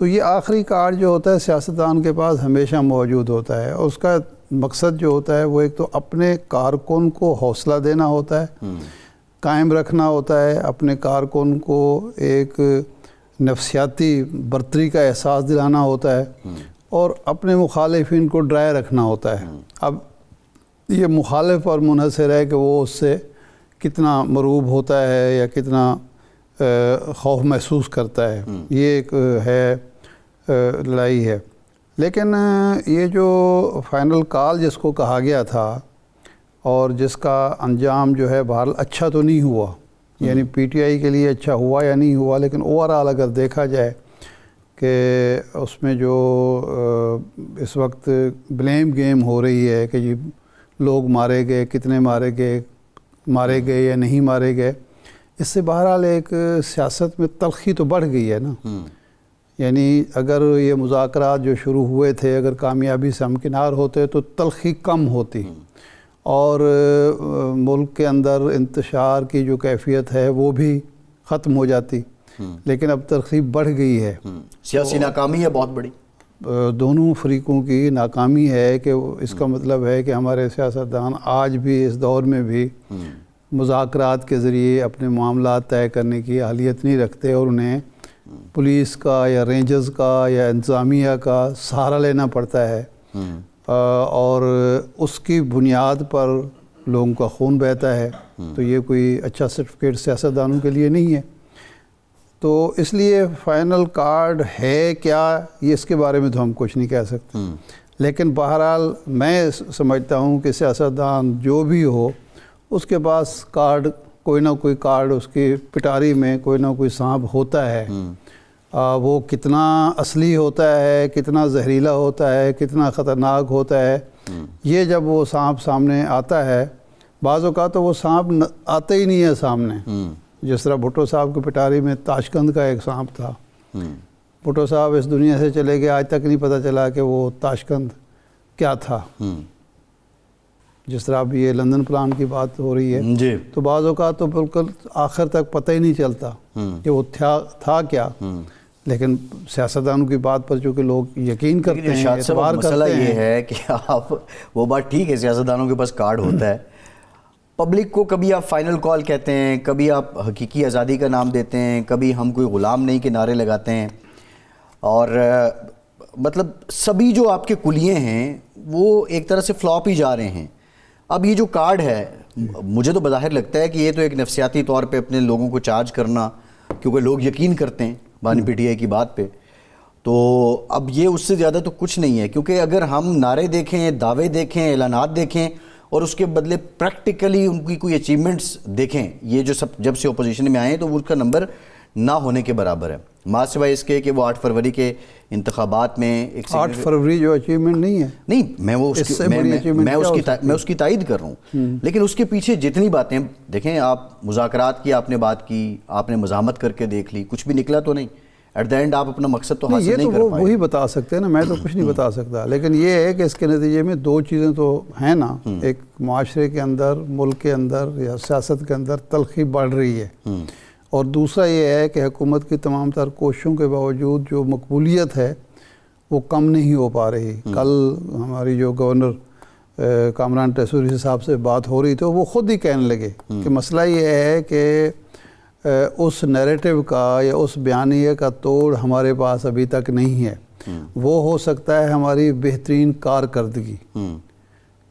تو یہ آخری کارڈ جو ہوتا ہے سیاستدان کے پاس ہمیشہ موجود ہوتا ہے، اور اس کا مقصد جو ہوتا ہے وہ ایک تو اپنے کارکن کو حوصلہ دینا ہوتا ہے، قائم رکھنا ہوتا ہے، اپنے کارکن کو ایک نفسیاتی برتری کا احساس دلانا ہوتا ہے، اور اپنے مخالفین کو ڈرائے رکھنا ہوتا ہے۔ اب یہ مخالف پر منحصر ہے کہ وہ اس سے کتنا مرعوب ہوتا ہے یا کتنا خوف محسوس کرتا ہے، یہ ایک ہے لڑائی ہے۔ لیکن یہ جو فائنل کال جس کو کہا گیا تھا اور جس کا انجام جو ہے بہرحال اچھا تو نہیں ہوا، یعنی پی ٹی آئی کے لیے اچھا ہوا یا نہیں ہوا، لیکن اوورآل اگر دیکھا جائے کہ اس میں جو اس وقت بلیم گیم ہو رہی ہے کہ جی لوگ مارے گئے، کتنے مارے گئے یا نہیں مارے گئے، اس سے بہرحال ایک سیاست میں تلخی تو بڑھ گئی ہے نا۔ یعنی اگر یہ مذاکرات جو شروع ہوئے تھے اگر کامیابی سے ہمکنار ہوتے تو تلخی کم ہوتی، اور ملک کے اندر انتشار کی جو کیفیت ہے وہ بھی ختم ہو جاتی، لیکن اب تلخی بڑھ گئی ہے۔ سیاسی ناکامی ہے بہت بڑی، دونوں فریقوں کی ناکامی ہے، کہ اس کا مطلب ہے کہ ہمارے سیاستدان آج بھی اس دور میں بھی مذاکرات کے ذریعے اپنے معاملات طے کرنے کی اہلیت نہیں رکھتے، اور انہیں پولیس کا یا رینجرز کا یا انتظامیہ کا سہارا لینا پڑتا ہے، اور اس کی بنیاد پر لوگوں کا خون بہتا ہے، تو یہ کوئی اچھا سرٹیفکیٹ سیاستدانوں کے لیے نہیں ہے۔ تو اس لیے فائنل کارڈ ہے کیا، یہ اس کے بارے میں تو ہم کچھ نہیں کہہ سکتے، لیکن بہرحال میں سمجھتا ہوں کہ سیاستدان جو بھی ہو اس کے پاس کارڈ کوئی نہ کوئی کارڈ اس کی پٹاری میں کوئی نہ کوئی سانپ ہوتا ہے، وہ کتنا اصلی ہوتا ہے، کتنا زہریلا ہوتا ہے، کتنا خطرناک ہوتا ہے، یہ جب وہ سانپ سامنے آتا ہے، بعض اوقات تو وہ سانپ آتے ہی نہیں ہے سامنے، جس طرح بھٹو صاحب کی پٹاری میں تاشقند کا ایک سانپ تھا، بھٹو صاحب اس دنیا سے چلے گئے، آج تک نہیں پتہ چلا کہ وہ تاشقند کیا تھا۔ جس طرح اب یہ لندن پلان کی بات ہو رہی ہے، تو بعض اوقات تو بالکل آخر تک پتہ ہی نہیں چلتا کہ وہ تھا کیا، لیکن سیاستدانوں کی بات پر چونکہ لوگ یقین کرتے ہیں، اعتبار کرتے ہیں۔ مسئلہ یہ ہے کہ آپ وہ بات ٹھیک ہے، سیاستدانوں کے پاس کارڈ ہوتا ہے، پبلک کو کبھی آپ فائنل کال کہتے ہیں، کبھی آپ حقیقی آزادی کا نام دیتے ہیں، کبھی ہم کوئی غلام نہیں کے نعرے لگاتے ہیں، اور مطلب سبھی جو آپ کے کلیے ہیں وہ ایک طرح سے فلاپ ہی جا رہے ہیں۔ اب یہ جو کارڈ ہے مجھے تو بظاہر لگتا ہے کہ یہ تو ایک نفسیاتی طور پہ اپنے لوگوں کو چارج کرنا، کیونکہ لوگ یقین کرتے ہیں بانی پی ٹی آئی کی بات پہ، تو اب یہ اس سے زیادہ تو کچھ نہیں ہے، کیونکہ اگر ہم نعرے دیکھیں، دعوے دیکھیں، اعلانات دیکھیں اور اس کے بدلے پریکٹیکلی ان کی کوئی اچیومنٹس دیکھیں، یہ جو جب سے اپوزیشن میں آئے ہیں تو اس کا نمبر نہ ہونے کے برابر ہے، ماں سوائے اس کے کہ وہ 8 فروری کے انتخابات میں 8 فروری جو اچیومنٹ نہیں ہے، نہیں میں اس کی تائید کر رہا ہوں، لیکن اس کے پیچھے جتنی باتیں دیکھیں آپ، مذاکرات کی آپ نے بات کی، آپ نے مزاحمت کر کے دیکھ لی، کچھ بھی نکلا تو نہیں، ایٹ دا اینڈ آپ اپنا مقصد تو حاصل نہیں کر پائے۔ یہ تو وہی بتا سکتے ہیں نا، میں تو کچھ نہیں بتا سکتا، لیکن یہ ہے کہ اس کے نتیجے میں 2 چیزیں تو ہیں نا، ایک معاشرے کے اندر، ملک کے اندر یا سیاست کے اندر تلخی بڑھ رہی ہے، اور دوسرا یہ ہے کہ حکومت کی تمام تر کوششوں کے باوجود جو مقبولیت ہے وہ کم نہیں ہو پا رہی۔ کل ہماری جو گورنر کامران ٹیسوری صاحب سے بات ہو رہی تو وہ خود ہی کہنے لگے کہ مسئلہ یہ ہے کہ اس نیریٹو کا یا اس بیانیے کا توڑ ہمارے پاس ابھی تک نہیں ہے، وہ ہو سکتا ہے ہماری بہترین کارکردگی،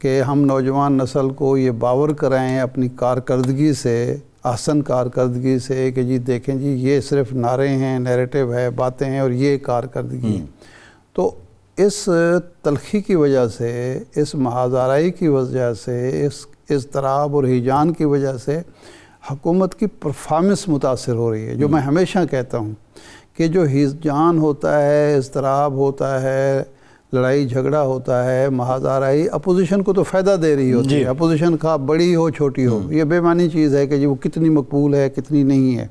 کہ ہم نوجوان نسل کو یہ باور کرائیں اپنی کارکردگی سے، احسن کارکردگی سے، کہ جی دیکھیں جی یہ صرف نعرے ہیں، نیریٹو ہے، باتیں ہیں، اور یہ کارکردگی ہے۔ تو اس تلخی کی وجہ سے، اس محاذ آرائی کی وجہ سے، اس اضطراب اور ہیجان کی وجہ سے حکومت کی پرفارمنس متاثر ہو رہی ہے۔ جو میں ہمیشہ کہتا ہوں کہ جو ہیجان ہوتا ہے، اضطراب ہوتا ہے، لڑائی جھگڑا ہوتا ہے، محاذ آرائی اپوزیشن کو تو فائدہ دے رہی ہوتی ہے، اپوزیشن کا بڑی ہو چھوٹی ہو، یہ بے معنی چیز ہے کہ جی وہ کتنی مقبول ہے کتنی نہیں ہے۔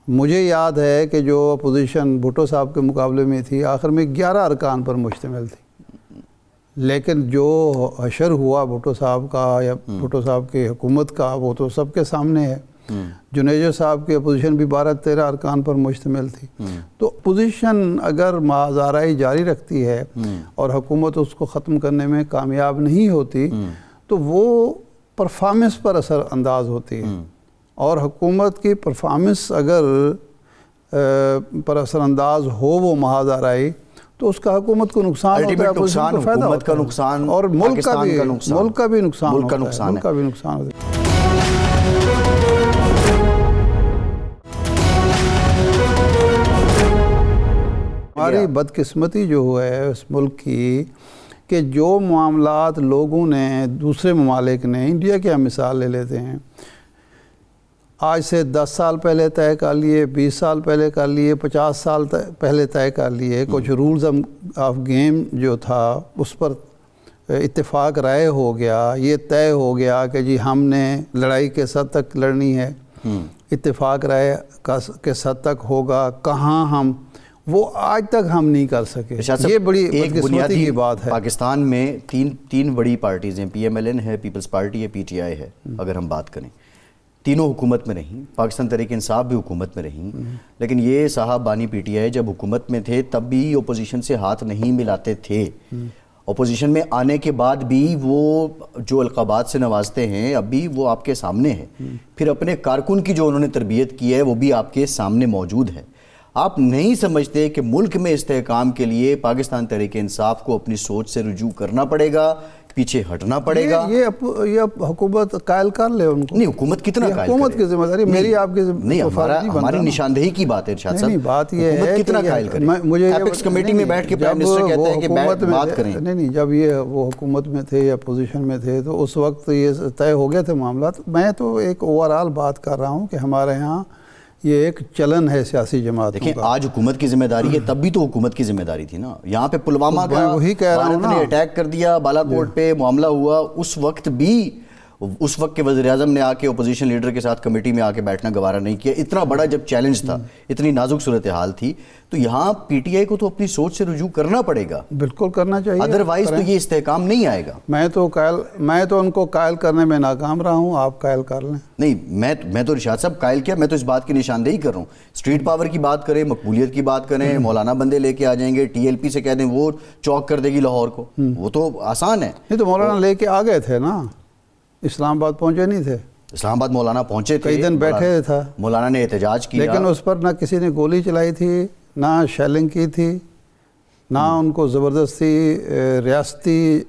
مجھے یاد ہے کہ جو اپوزیشن بھٹو صاحب کے مقابلے میں تھی آخر میں 11 ارکان پر مشتمل تھی، لیکن جو حشر ہوا بھٹو صاحب کا یا بھٹو صاحب کی حکومت کا وہ تو سب کے سامنے ہے۔ جنیجا صاحب کی اپوزیشن بھی 12-13 ارکان پر مشتمل تھی. تو اپوزیشن اگر مازارائی جاری رکھتی ہے اور حکومت اس کو ختم کرنے میں کامیاب نہیں ہوتی تو وہ پرفارمنس پر اثر انداز ہوتی ہے، اور حکومت کی پرفارمنس اگر پر اثر انداز ہو وہ محاذ آرائی تو اس کا حکومت کو نقصان ہوتا ہے، نقصان حکومت کا نقصان اور ملک کا بھی نقصان، ملک کا بھی نقصان ملک کا ہوتا ہے، نقصان ملک کا بھی نقصان ہوتا ہے. ہماری بدقسمتی جو ہے اس ملک کی کہ جو معاملات لوگوں نے دوسرے ممالک نے، انڈیا کی ہم مثال لے لیتے ہیں، آج سے 10 سال پہلے طے کر لیے، 20 سال پہلے کر لیے، 50 سال پہلے طے کر لیے، کچھ رولز آف گیم جو تھا اس پر اتفاق رائے ہو گیا، یہ طے ہو گیا کہ جی ہم نے لڑائی کس حد تک لڑنی ہے، اتفاق رائے کس حد تک ہوگا، کہاں ہم، وہ آج تک ہم نہیں کر سکے. یہ بڑی بدقسمتی کی بات ہے. پاکستان میں تین بڑی پارٹیز ہیں، پی ایم ایل این ہے، پیپلز پارٹی ہے، پی ٹی آئی ہے. اگر ہم بات کریں تینوں حکومت میں رہیں، پاکستان تحریک انصاف بھی حکومت میں رہیں، لیکن یہ صاحب بانی پی ٹی آئی جب حکومت میں تھے تب بھی اپوزیشن سے ہاتھ نہیں ملاتے تھے. اپوزیشن میں آنے کے بعد بھی وہ جو القابات سے نوازتے ہیں اب بھی وہ آپ کے سامنے ہے. پھر اپنے کارکن کی جو انہوں نے تربیت کی ہے وہ بھی آپ کے سامنے موجود ہے. آپ نہیں سمجھتے کہ ملک میں استحکام کے لیے پاکستان تحریک انصاف کو اپنی سوچ سے رجوع کرنا پڑے گا، پیچھے ہٹنا پڑے گا؟ یہ حکومت قائل کر لے ان کو. نہیں، حکومت کتنا قائل کرے؟ حکومت کی ذمہ داری میری آپ کی نہیں، ہماری نشاندہی کی بات ہے ارشاد صاحب. نہیں، بات یہ ہے حکومت کتنا قائل کرے؟ مجھے ایپکس کمیٹی میں بیٹھ کے پرائم منسٹر کہتے ہیں کہ بات کریں. نہیں، جب یہ وہ حکومت میں تھے یا پوزیشن میں تھے تو اس وقت یہ طے ہو گئے تھے معاملات. میں تو ایک اوورآل بات کر رہا ہوں کہ ہمارے ہاں یہ ایک چلن ہے سیاسی جماعتوں کا. دیکھیں آج حکومت کی ذمہ داری ہے، تب بھی تو حکومت کی ذمہ داری تھی نا. یہاں پہ پلوامہ کا وہی کہہ رہا ہوں نا، بھارت نے اٹیک کر دیا، بالا کوٹ پہ معاملہ ہوا، اس وقت بھی اس وقت کے وزیر اعظم نے آ کے اپوزیشن لیڈر کے ساتھ کمیٹی میں آ کے بیٹھنا گوارا نہیں کیا. اتنا بڑا جب چیلنج تھا، اتنی نازک صورتحال تھی، تو یہاں پی ٹی آئی کو تو اپنی سوچ سے رجوع کرنا پڑے گا. بالکل کرنا چاہیے، ادروائز تو یہ استحکام نہیں آئے گا. میں تو ان کو قائل کرنے میں ناکام رہا ہوں، آپ قائل کر لیں. نہیں، میں تو ارشاد صاحب قائل کیا، میں تو اس بات کی نشاندہی کر رہا ہوں. اسٹریٹ پاور کی بات کریں، مقبولیت کی بات کریں، مولانا بندے لے کے آ جائیں گے، ٹی ایل پی سے کہہ دیں وہ چوک کر دے گی لاہور کو، وہ تو آسان ہے. نہیں تو مولانا لے کے آ گئے تھے نا، اسلام آباد پہنچے نہیں تھے. اسلام آباد مولانا پہنچے تھے، کئی دن بیٹھے تھا، مولانا نے احتجاج کیا، لیکن اس پر نہ کسی نے گولی چلائی تھی، نہ شیلنگ کی تھی، نہ ان کو زبردستی ریاستی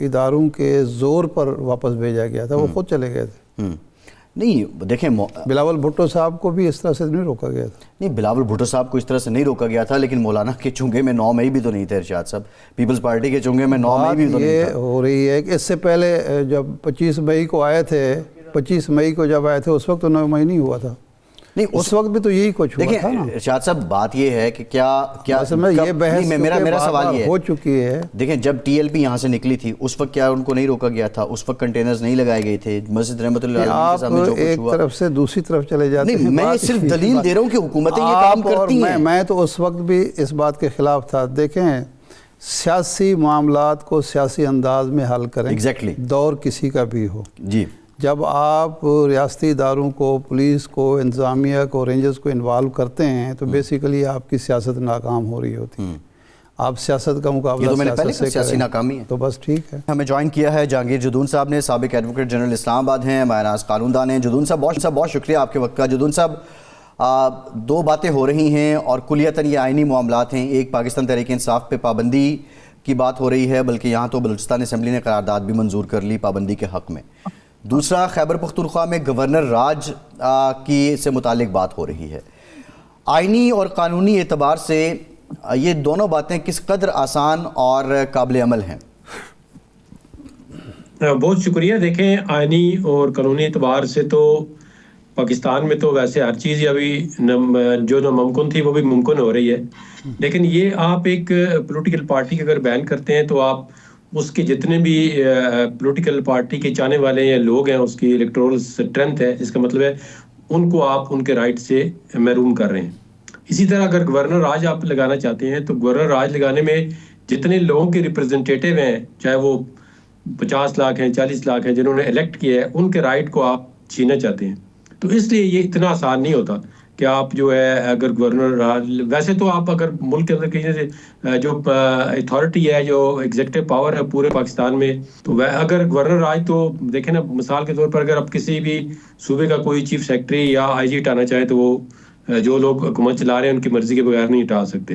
اداروں کے زور پر واپس بھیجا گیا تھا. وہ خود چلے گئے تھے. نہیں دیکھیں، بلاول بھٹو صاحب کو بھی اس طرح سے نہیں روکا گیا تھا. نہیں، بلاول بھٹو صاحب کو اس طرح سے نہیں روکا گیا تھا، لیکن مولانا کے چنگے میں 9 مئی بھی تو نہیں تھے ارشاد صاحب. پیپلز پارٹی کے چنگے میں 9 مئی بھی تو نہیں یہ تھا. ہو رہی ہے کہ اس سے پہلے جب 25 مئی کو آئے تھے، 25 مئی کو جب آئے تھے اس وقت تو 9 مئی نہیں ہوا تھا. نہیں، اس وقت بھی تو یہی کچھ ہوا تھا نا. دیکھیں ارشاد صاحب بات یہ ہے کہ کیا یہ بحث میرا سوال یہ ہو ہے، چکی ہے. دیکھیں جب ٹی ایل پی یہاں سے نکلی تھی اس وقت کیا ان کو نہیں روکا گیا تھا؟ اس وقت کنٹینرز نہیں لگائے گئے تھے؟ مسجد رحمت اللہ علیہ کے سامنے جو کچھ ایک ہوا، طرف سے دوسری طرف چلے جاتے ہیں. میں صرف دلیل دے رہا ہوں کہ حکومتیں یہ کام کرتی ہیں. میں تو اس وقت بھی اس بات کے خلاف تھا. دیکھیں، سیاسی معاملات کو سیاسی انداز میں حل کریں، ایگزیکٹلی، دور کسی کا بھی ہو. جی، جب آپ ریاستی اداروں کو، پولیس کو، انتظامیہ کو، رینجرز کو انوالو کرتے ہیں تو بیسیکلی آپ کی سیاست ناکام ہو رہی ہوتی ہے. آپ سیاست کا مقابلہ یہ تو میں نے پہلے سیاست سے سیاسی کریں ناکامی ہے. تو بس ٹھیک ہے. ہمیں جوائن کیا ہے جہانگیر جدون صاحب نے، سابق ایڈوکیٹ جنرل اسلام آباد ہیں، ماہر ناز قانون دان ہیں. جدون صاحب بہت شکریہ آپ کے وقت کا. جدون صاحب، 2 باتیں ہو رہی ہیں اور کلیتاً یہ آئینی معاملات ہیں. ایک پاکستان تحریک انصاف پہ پابندی کی بات ہو رہی ہے، بلکہ یہاں تو بلوچستان اسمبلی نے قرارداد بھی منظور کر لی پابندی کے حق میں. دوسرا، خیبر پختونخوا میں گورنر راج کی سے متعلق بات ہو رہی ہے. آئینی اور قانونی اعتبار سے یہ دونوں باتیں کس قدر آسان اور قابل عمل ہیں؟ بہت شکریہ. دیکھیں، آئینی اور قانونی اعتبار سے تو پاکستان میں تو ویسے ہر چیز ابھی جو ناممکن تھی وہ بھی ممکن ہو رہی ہے. لیکن یہ آپ ایک پولیٹیکل پارٹی اگر بین کرتے ہیں تو آپ اس کے جتنے بھی پولیٹیکل پارٹی کے چاہنے والے یا لوگ ہیں، اس کی الیکٹورل اسٹرینتھ ہے، اس کا مطلب ہے ان کو آپ ان کے رائٹ سے محروم کر رہے ہیں. اسی طرح اگر گورنر راج آپ لگانا چاہتے ہیں تو گورنر راج لگانے میں جتنے لوگوں کے ریپرزنٹیٹیو ہیں، چاہے وہ 50 لاکھ ہیں، 40 لاکھ ہیں، جنہوں نے الیکٹ کیا ہے، ان کے رائٹ کو آپ چھیننا چاہتے ہیں. تو اس لیے یہ اتنا آسان نہیں ہوتا کہ آپ جو ہے اگر گورنر ویسے تو آپ اگر ملک کے اندر کہیں سے جو اتھارٹی ہے جو ایگزیکٹو پاور ہے پورے پاکستان میں تو اگر گورنر راج تو دیکھیں نا مثال کے طور پر اگر آپ کسی بھی صوبے کا کوئی چیف سیکرٹری یا آئی جی ہٹانا چاہیں تو وہ جو لوگ حکومت چلا رہے ہیں ان کی مرضی کے بغیر نہیں ہٹا سکتے.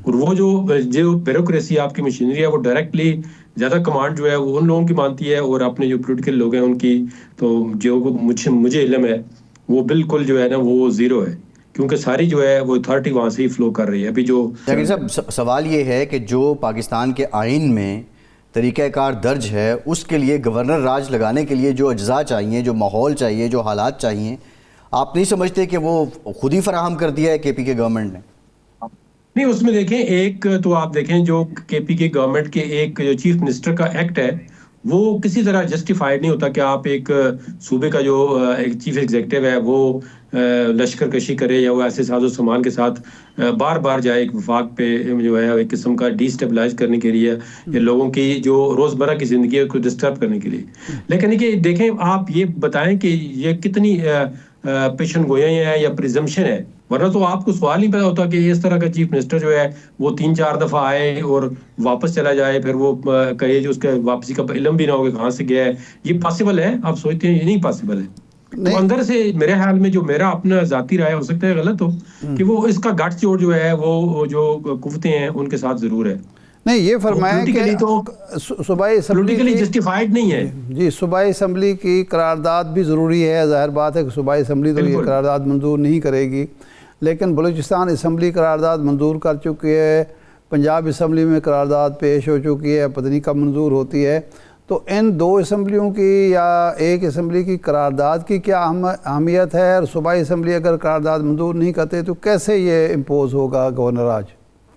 اور وہ جو بیوروکریسی آپ کی مشینری ہے وہ ڈائریکٹلی زیادہ کمانڈ جو ہے وہ ان لوگوں کی مانتی ہے اور اپنے جو پولیٹیکل لوگ ہیں ان کی تو جو مجھے علم ہے وہ بالکل جو ہے نا وہ زیرو ہے کیونکہ ساری جو ہے وہ اتھارٹی وہاں سے ہی فلو کر رہی ہے. ابھی جو لیکن صاحب سوال یہ ہے کہ جو پاکستان کے آئین میں طریقہ کار درج ہے اس کے لیے گورنر راج لگانے کے لیے جو اجزاء چاہیے جو ماحول چاہیے جو حالات چاہیے آپ نہیں سمجھتے کہ وہ خود ہی فراہم کر دیا ہے کے پی کے گورنمنٹ نے؟ نہیں اس میں دیکھیں ایک تو آپ دیکھیں جو کے پی کے گورنمنٹ کے ایک جو چیف منسٹر کا ایکٹ ہے وہ کسی طرح جسٹیفائڈ نہیں ہوتا کہ آپ ایک صوبے کا جو ایک چیف ایگزیکٹو ہے وہ لشکر کشی کرے یا وہ ایسے ساز و سامان کے ساتھ بار بار جائے ایک وفاق پہ جو ہے ایک قسم کا ڈی اسٹیبلائز کرنے کے لیے یا لوگوں کی جو روزمرہ کی زندگی کو ڈسٹرب کرنے کے لیے. لیکن کہ دیکھیں آپ یہ بتائیں کہ یہ کتنی پیشن گوئی ہے یا پریزمپشن ہے ورنہ تو آپ کو سوال نہیں پیدا ہوتا کہ اس طرح کا چیف منسٹر جو ہے وہ 3-4 دفعہ آئے اور واپس چلا جائے پھر وہ کہے جو اس کے واپسی کا علم بھی نہ ہو کہ کہاں سے گیا ہے. یہ پاسبل ہے؟ آپ سوچتے ہیں یہ نہیں پاسبل ہے؟ تو اندر سے میرے خیال میں جو میرا اپنا ذاتی رائے ہو سکتا ہے غلط ہو کہ وہ اس کا گٹ چوڑ جو ہے وہ جو قوتیں ہیں ان کے ساتھ ضرور ہے. نہیں یہ فرمائیں کہ صوبائی اسمبلی پولیٹیکلی جسٹیفائڈ نہیں ہے. جی صوبائی اسمبلی کی قرارداد بھی ضروری ہے. ظاہر بات ہے کہ صوبائی اسمبلی تو یہ قرارداد منظور نہیں کرے گی لیکن بلوچستان اسمبلی قرارداد منظور کر چکی ہے. پنجاب اسمبلی میں قرارداد پیش ہو چکی ہے پتہ نہیں کب منظور ہوتی ہے. تو ان دو اسمبلیوں کی یا ایک اسمبلی کی قرارداد کی کیا اہمیت ہے اور صوبائی اسمبلی اگر قرارداد منظور نہیں کرتے تو کیسے یہ امپوز ہوگا گورنر راج؟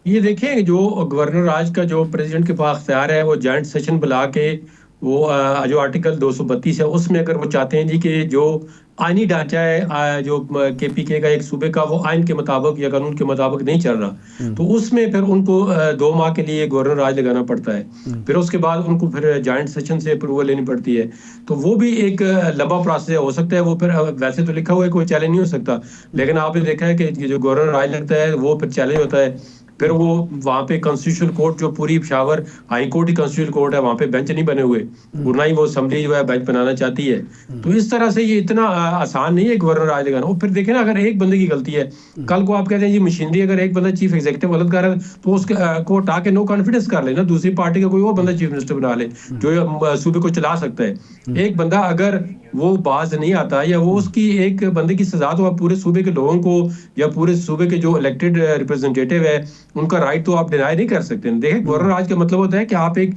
یہ دیکھیں جو گورنر راج کا جو پریزیڈنٹ کے پاس اختیار ہے وہ جوائنٹ سیشن بلا کے وہ جو آرٹیکل 232 ہے اس میں اگر وہ چاہتے ہیں جی کہ جو آئینی ڈھانچہ ہے جو کے پی کے کا ایک صوبے کا وہ آئین کے مطابق یا قانون کے مطابق نہیں چل رہا تو اس میں پھر ان کو 2 ماہ کے لیے گورنر راج لگانا پڑتا ہے. پھر اس کے بعد ان کو پھر جوائنٹ سیشن سے اپروول لینی پڑتی ہے. تو وہ بھی ایک لمبا پروسیس ہو سکتا ہے. وہ پھر ویسے تو لکھا ہوا ہے کوئی چیلنج نہیں ہو سکتا لیکن آپ نے دیکھا ہے کہ جو گورنر راج لگتا ہے وہ پھر چیلنج ہوتا ہے. پھر وہ وہاں پہ کانسٹیٹیوشنل کورٹ جو پوری پشاور ہائی کورٹ ہی کانسٹیٹیوشنل کورٹ ہے وہاں پہ بینچ نہیں بنے ہوئے اور نہ ہی وہ اسمبلی جو ہے بینچ بنانا چاہتی ہے. تو اس طرح سے یہ اتنا آسان نہیں ہے گورنر راج لگانا. اور پھر دیکھیں نا اگر ایک بندے کی غلطی ہے کل کو آپ کہتے ہیں جی مشینری اگر ایک بندہ چیف ایگزیکٹو غلط کر رہا ہے تو اس کو ہٹا کے نو کانفیڈنس کر لے نا دوسری پارٹی کا کوئی اور بندہ چیف منسٹر بنا لے جو صوبے کو چلا سکتا ہے. ایک بندہ اگر وہ باز نہیں آتا یا وہ اس کی ایک بندے کی سزا تو آپ پورے صوبے کے لوگوں کو یا پورے صوبے کے جو الیکٹڈ ریپرزنٹیٹیو ہے ان کا رائٹ تو آپ ڈینائی نہیں کر سکتے. دیکھیں گورنر راج کا مطلب ہوتا ہے کہ آپ ایک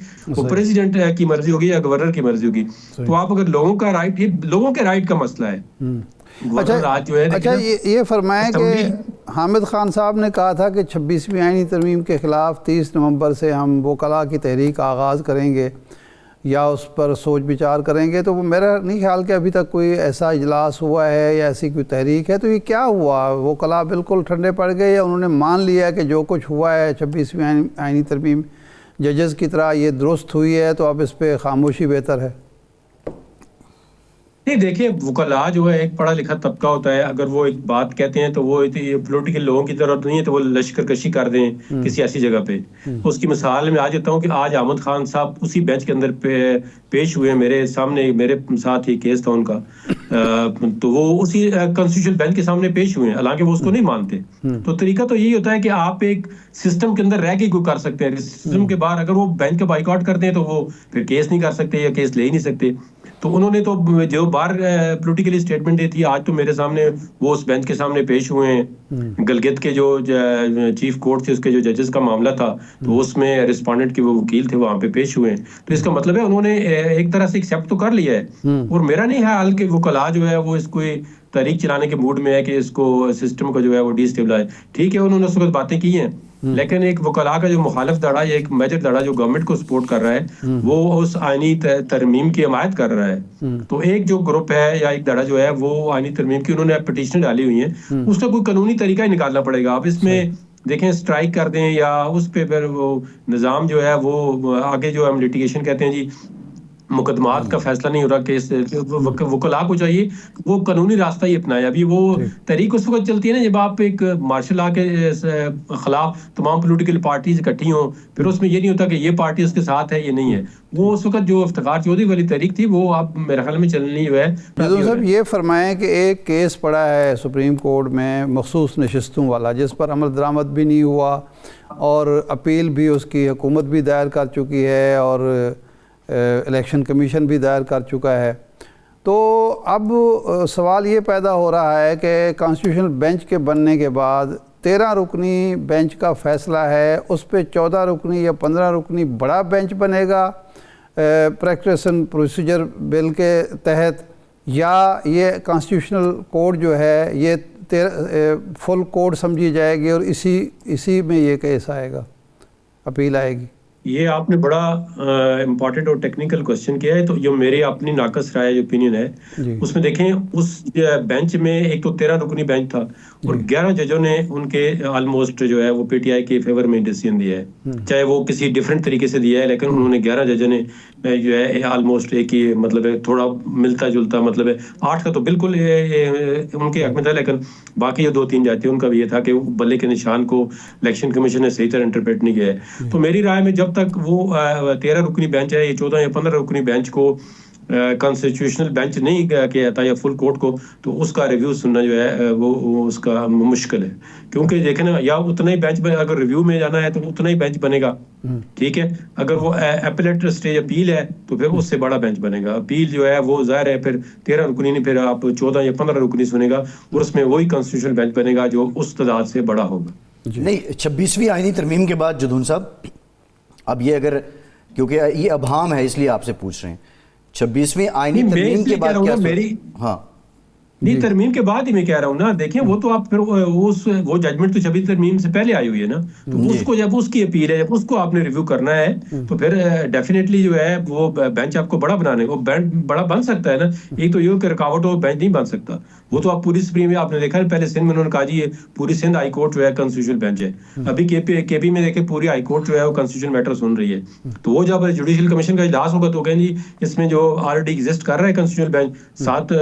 پریزیڈنٹ کی مرضی ہوگی یا گورنر کی مرضی ہوگی تو آپ اگر لوگوں کا رائٹ یہ لوگوں کے رائٹ کا مسئلہ ہے. اچھا یہ فرمائیں کہ حامد خان صاحب نے کہا تھا کہ 26ویں آئینی ترمیم کے خلاف 30 نومبر سے ہم وکلاء کی تحریک آغاز کریں گے یا اس پر سوچ بچار کریں گے. تو وہ میرا نہیں خیال کہ ابھی تک کوئی ایسا اجلاس ہوا ہے یا ایسی کوئی تحریک ہے. تو یہ کیا ہوا؟ وکلاء بالکل ٹھنڈے پڑ گئے یا انہوں نے مان لیا کہ جو کچھ ہوا ہے 26ویں آئینی ترمیم ججز کی طرح یہ درست ہوئی ہے تو اب اس پہ خاموشی بہتر ہے؟ نہیں دیکھیں وکلاء جو ہے ایک پڑھا لکھا طبقہ ہوتا ہے. اگر وہ ایک بات کہتے ہیں تو وہ پولیٹیکل لوگوں کی طرح نہیں ہے تو وہ لشکر کشی کر دیں کسی ایسی جگہ پہ. اس کی مثال میں آج دیتا ہوں کہ آج احمد خان صاحب اسی بینچ کے اندر پیش ہوئے میرے سامنے میرے ساتھ ہی کیس تھا ان کا تو وہ اسی کانسٹیٹیوشنل بینچ کے سامنے پیش ہوئے ہیں حالانکہ وہ اس کو نہیں مانتے. تو طریقہ تو یہی ہوتا ہے کہ آپ ایک سسٹم کے اندر رہ کے کوئی کر سکتے ہیں. سسٹم کے باہر اگر وہ بینچ کا بائیکاٹ کرتے ہیں تو وہ پھر کیس نہیں کر سکتے یا کیس لے ہی نہیں سکتے. تو انہوں نے تو جو باہر پولیٹیکلی اسٹیٹمنٹ دی تھی آج تو میرے سامنے وہ اس بینچ کے سامنے پیش ہوئے ہیں. گلگت کے جو چیف کورٹ تھے اس کے جو ججز کا معاملہ تھا تو اس میں ریسپونڈنٹ کے وہ وکیل تھے وہاں پہ پیش ہوئے ہیں. تو اس کا مطلب ہے انہوں نے ایک طرح سے ایکسیپٹ تو کر لیا ہے. اور میرا نہیں خیال کہ وکلاء جو ہے وہ اس کو تحریک چلانے کے موڈ میں ہے کہ اس کو سسٹم کو جو ہے وہ ڈی اسٹیبلائز. ٹھیک ہے انہوں نے اس وقت باتیں کی ہیں لیکن ایک وکلاء کا جو مخالف دھڑا یا ایک میجر دھڑا جو گورنمنٹ کو سپورٹ کر رہا ہے وہ اس آئینی ترمیم کی حمایت کر رہا ہے. تو ایک جو گروپ ہے یا ایک دھڑا جو ہے وہ آئینی ترمیم کی انہوں نے پٹیشن ڈالی ہوئی ہیں. اس کا کوئی قانونی طریقہ ہی نکالنا پڑے گا. آپ اس میں دیکھیں اسٹرائک کر دیں یا اس پہ پھر وہ نظام جو ہے وہ آگے جو ہم لیٹیگیشن کہتے ہیں جی مقدمات کا فیصلہ نہیں ہو رہا، کیس وکلاء کو چاہیے وہ قانونی راستہ ہی اپنائے. ابھی وہ تحریک اس وقت چلتی ہے نا جب آپ ایک مارشل لا کے خلاف تمام پولیٹیکل پارٹیز اکٹھی ہوں، پھر اس میں یہ نہیں ہوتا کہ یہ پارٹی اس کے ساتھ ہے یہ نہیں ہے. وہ اس وقت جو افتخار چودھری والی تحریک تھی وہ اب میرے خیال میں چلنی ہے. جدو صاحب یہ فرمائیں کہ ایک کیس پڑا ہے سپریم کورٹ میں مخصوص نشستوں والا جس پر عمل درآمد بھی نہیں ہوا اور اپیل بھی اس کی حکومت بھی دائر کر چکی ہے اور الیکشن کمیشن بھی دائر کر چکا ہے. تو اب سوال یہ پیدا ہو رہا ہے کہ کانسٹیٹیوشنل بینچ کے بننے کے بعد 13 رکنی بینچ کا فیصلہ ہے، اس پہ 14 رکنی یا 15 رکنی بڑا بینچ بنے گا پریکٹس اینڈ پروسیجر بل کے تحت، یا یہ کانسٹیٹیوشنل کوڈ جو ہے یہ فل کوڈ سمجھی جائے گی اور اسی میں یہ کیس آئے گا، اپیل آئے گی. یہ آپ نے بڑا امپورٹنٹ اور ٹیکنیکل کوسچن کیا ہے. تو جو میری اپنی ناقص رائے جو اوپینین ہے اس میں دیکھیں اس بینچ میں ایک تو 13 رکنی بینچ تھا اور 11 ججوں نے ان کے آلموسٹ جو ہے وہ پی ٹی آئی کے فیور میں ڈیسیژن دیا ہے، چاہے وہ کسی ڈیفرنٹ طریقے سے دیا ہے لیکن انہوں نے 11 ججوں نے جو ہے آلموسٹ ایک ہی مطلب ہے تھوڑا ملتا جلتا مطلب ہے 8 کا تو بالکل ان کے حق میں تھا لیکن باقی جو 2-3 جج تھے ان کا بھی یہ تھا کہ بلے کے نشان کو الیکشن کمیشن نے صحیح طرح انٹرپریٹ نہیں کیا ہے. تو میری رائے میں جب تک وہ 13 رکنی بینچ ہے، یہ 14 یا 15 رکنی بینچ کو کانسٹیٹیوشنل بینچ نہیں کیا جاتا یا فل کورٹ کو، تو اس کا ریویو سننا جو ہے وہ اس کا مشکل ہے. کیونکہ دیکھیں نا یا اتنا ہی بینچ اگر ریویو میں جانا ہے تو اتنا ہی بینچ بنے گا، ٹھیک ہے. اگر وہ اپیلیٹ اسٹیج اپیل ہے تو پھر اس سے بڑا بینچ بنے گا. اپیل جو ہے وہ ظاہر ہے پھر 13 رکنی نہیں، پھر آپ 14 یا 15 رکنی سنے گا اور اس میں وہی کانسٹیٹیوشنل بینچ بنے گا جو اس تعداد سے بڑا ہوگا. نہیں 26ویں آئینی ترمیم کے بعد جدون صاحب اب یہ اگر کیونکہ یہ ابہام ہے اس لیے آپ سے پوچھ رہے ہیں 26ویں آئینی ترمیم کے بعد کیا ہاں نہیں ترمیم کے بعد ہی میں کہہ رہا ہوں نا. دیکھیں وہ تو آپ پھر وہ ججمنٹ تو 26 ترمیم سے پہلے آئی ہوئی ہے نا، تو اس کو جب اس کی اپیل ہے جب اس کو آپ نے ریویو کرنا ہے تو پھر ڈیفینیٹلی جو ہے وہ بینچ آپ کو بڑا بنانے کو بڑا بن سکتا ہے نا. ایک تو یہ کہ رکاوٹ ہو بینچ نہیں بن سکتا، وہ تو آپ پوری سپریم میں آپ نے دیکھا پہلے سندھ میں انہوں نے کہا جی یہ پوری سندھ ہائی کورٹ جو ہے کانسٹیٹیوشنل بینچ ہے. ابھی کے پی میں دیکھیں پوری ہائی کورٹ جو ہے وہ کانسٹیٹیوشنل میٹر سن رہی ہے. تو وہ جب جوڈیشل کمیشن کا اجلاس ہوگا تو کہیں جی اس میں جو آلریڈی ایگزسٹ کر رہا ہے کانسٹیٹیوشنل بینچ ساتھ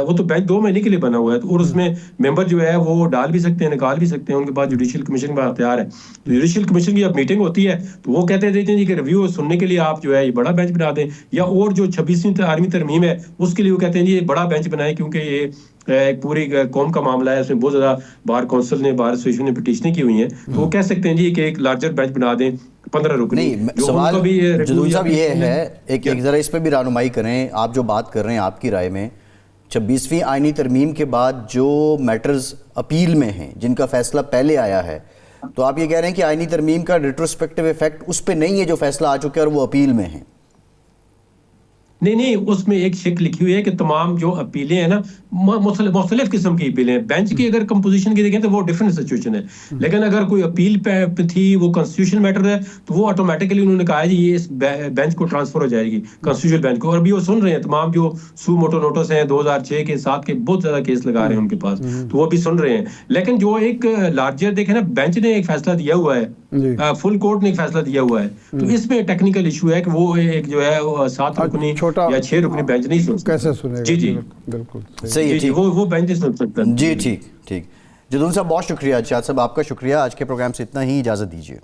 وہ تو بینچ 2 مہینے کے لیے بنا ہوا ہے اور اس میں ممبر جو ہے وہ ڈال بھی سکتے ہیں نکال بھی سکتے ہیں، ان کے پاس جوڈیشل کمیشن کا اختیار ہے. تو جوڈیشل کمیشن کی جب میٹنگ ہوتی ہے تو وہ کہتے ہیں جی کہ ریویو سننے کے لیے آپ جو ہے یہ بڑا بینچ بنا دیں، یا اور جو 26ویں آئینی ترمیم ہے اس کے لیے وہ کہتے ہیں جی یہ بڑا بینچ بنائیں کیونکہ یہ ایک پوری قوم کا معاملہ ہے، اس میں بہت زیادہ بار کونسل نے بار ایسوسیشن نے پٹیشنیں کی ہوئی ہیں. تو وہ کہہ سکتے ہیں جی کہ ایک لارجر بینچ بنا دیں 15 رکنی. سوال جدون صاحب یہ ہے ایک ذرا اس پہ بھی رہنمائی کریں. آپ جو بات کر رہے ہیں آپ کی رائے میں 26ویں آئینی ترمیم کے بعد جو میٹرز اپیل میں ہیں جن کا فیصلہ پہلے آیا ہے، تو آپ یہ کہہ رہے ہیں کہ آئینی ترمیم کا ریٹروسپیکٹیو ایفیکٹ اس پہ نہیں ہے جو فیصلہ آ چکے اور وہ اپیل میں ہیں؟ نہیں اس میں ایک شک لکھی ہوئی ہے کہ تمام جو اپیلیں ہیں نا مختلف قسم کی اپیلیں ہیں. بینچ کی اگر کمپوزیشن کی دیکھیں تو وہ ڈفرینٹ سچویشن ہے، لیکن اگر کوئی اپیل پہ تھی وہ کانسٹیٹیوشن میٹر ہے تو وہ آٹومیٹکلی انہوں نے کہا ہے جی یہ اس بینچ کو ٹرانسفر ہو جائے گی کانسٹیٹیوشن بینچ کو. اور بھی وہ سن رہے ہیں تمام جو سو موٹو نوٹس ہیں 2006 کے 7 کے بہت زیادہ کیس لگا رہے ہیں ان کے پاس، تو وہ بھی سن رہے ہیں. لیکن جو ایک لارجر دیکھیں نا بینچ نے ایک فیصلہ دیا ہوا ہے، فل کورٹ نے ایک فیصلہ دیا ہوا ہے، تو اس میں ٹیکنیکل ایشو ہے کہ وہ ایک جو ہے 7 رکنی یا 6 رکنی بینچ نہیں سن سکتا. کیسے سنے گا؟ جی بالکل صحیح ہے، وہ بینچ نہیں سن سکتا. جی ٹھیک. جدون صاحب بہت شکریہ. شاہد صاحب آپ کا شکریہ. آج کے پروگرام سے اتنا ہی، اجازت دیجیے.